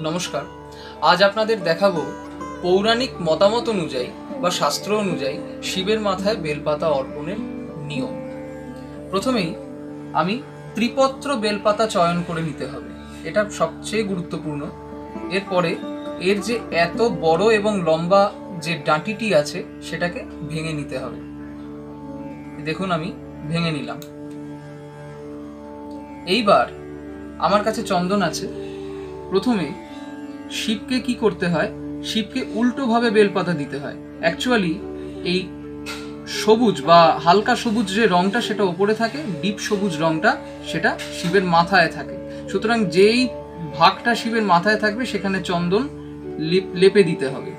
নমস্কার। আজ আপনাদের দেখাবো পৌরাণিক মতামত অনুযায়ী বা শাস্ত্র অনুযায়ী শিবের মাথায় বেলপাতা অর্পণের নিয়ম। প্রথমেই আমি ত্রিপত্র বেলপাতা চয়ন করে নিতে হবে, এটা সবচেয়ে গুরুত্বপূর্ণ। এরপরে এর যে এত বড় এবং লম্বা যে ডাঁটিটি আছে সেটাকে ভেঙে নিতে হবে। দেখুন আমি ভেঙে নিলাম। এইবার আমার কাছে চন্দন আছে। প্রথমে শিবকে কি করতে হয়, শিবকে উল্টোভাবে বেলপাতা দিতে হয়। অ্যাকচুয়ালি এই সবুজ বা হালকা সবুজ যে রংটা সেটা ওপরে থাকে, ডিপ সবুজ রংটা সেটা শিবের মাথায় থাকে। সুতরাং যেই ভাগটা শিবের মাথায় থাকবে সেখানে চন্দন লেপে দিতে হবে।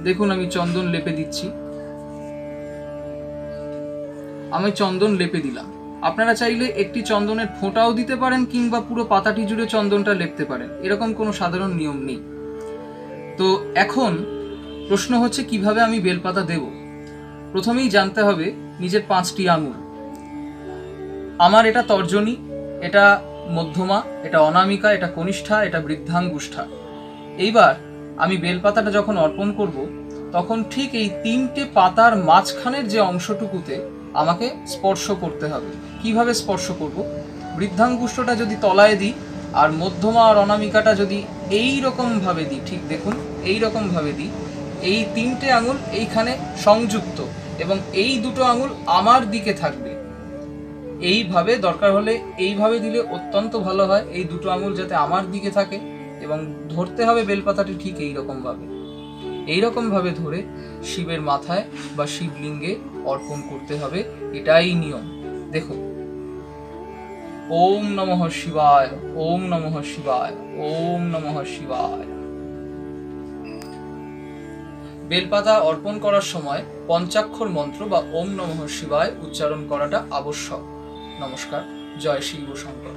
দেখুন আমি চন্দন লেপে দিচ্ছি। আমি চন্দন লেপে দিলাম। আপনারা চাইলে একটি চন্দনের ফোঁটাও দিতে পারেন কিংবা পুরো পাতাটি জুড়ে চন্দনটা লেপতে পারেন, এরকম কোনো সাধারণ নিয়ম নেই। তো এখন প্রশ্ন হচ্ছে কিভাবে আমি বেলপাতা দেব। প্রথমেই জানতে হবে নিজের 5টি আঙুল। আমার এটা তর্জনী, এটা মধ্যমা, এটা অনামিকা, এটা কনিষ্ঠা, এটা বৃদ্ধাঙ্গুষ্ঠা। এইবার আমি বেলপাতাটা যখন অর্পণ করব তখন ঠিক এই 3টে পাতার মাঝখানের যে অংশটুকুতে আমাকে স্পর্শ করতে হবে। কিভাবে স্পর্শ করব? বৃদ্ধাঙ্গুষ্ঠটা যদি তলায় দিই আর মধ্যমা আর অনামিকাটা যদি এই রকম ভাবে দিই, ঠিক দেখুন এই রকম ভাবে দিই, এই 3টে আঙুল এইখানে সংযুক্ত এবং এই দুটো আঙুল আমার দিকে থাকবে। এইভাবে, দরকার হলে এইভাবে দিলে অত্যন্ত ভালো হয়। এই দুটো আঙুল যাতে আমার দিকে থাকে এবং ধরতে হবে বেলপাতাটি ঠিক এইরকম ভাবে ধরে শিবের মাথায় বা শিবলিঙ্গে অর্পণ করতে হবে। এটাই নিয়ম। দেখুন, ওম নমঃ শিবায়, ওম নমঃ শিবায়, ওম নমঃ শিবায়। বেলপাতা অর্পণ করার সময় পঞ্চাক্ষর মন্ত্র বা ওম নমঃ শিবায় উচ্চারণ করাটা আবশ্যক। নমস্কার। জয় শিব শঙ্কর।